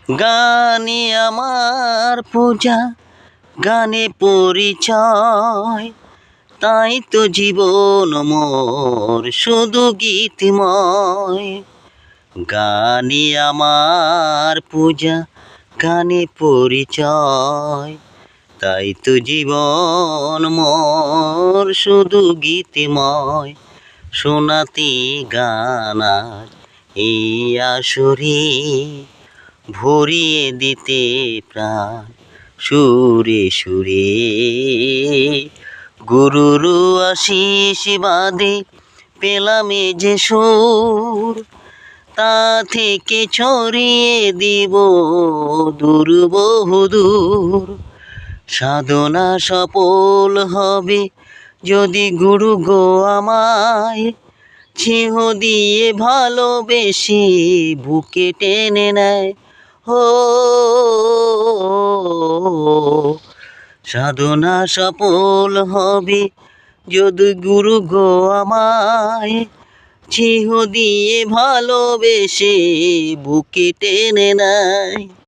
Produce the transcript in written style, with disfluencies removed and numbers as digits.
গানে আমার পূজা, গানে পরিচয়, তাই তো জীবন মোর শুধু গীতিময়। গানে আমার পূজা, গানে পরিচয়, তাই তো জীবন মোর শুধু গীতিময়। শোনাতে গান আজ এই আসরে, ভরিয়ে দিতে প্রাণ সুরে সুরে। গুরুর আশিস বাদে পেলাম এ যে সুর, তা থেকে ছড়িয়ে দিব দূর বহুদূর। সাধনা সফল হবে যদি গুরু গো আমায় স্নেহ দিয়ে ভালোবেসে বুকে টেনে নেয়। ও সাধনা সফল হবে যদি গুরু গো আমায় স্নেহ দিয়ে ভালোবেসে বুকে টেনে নেয়।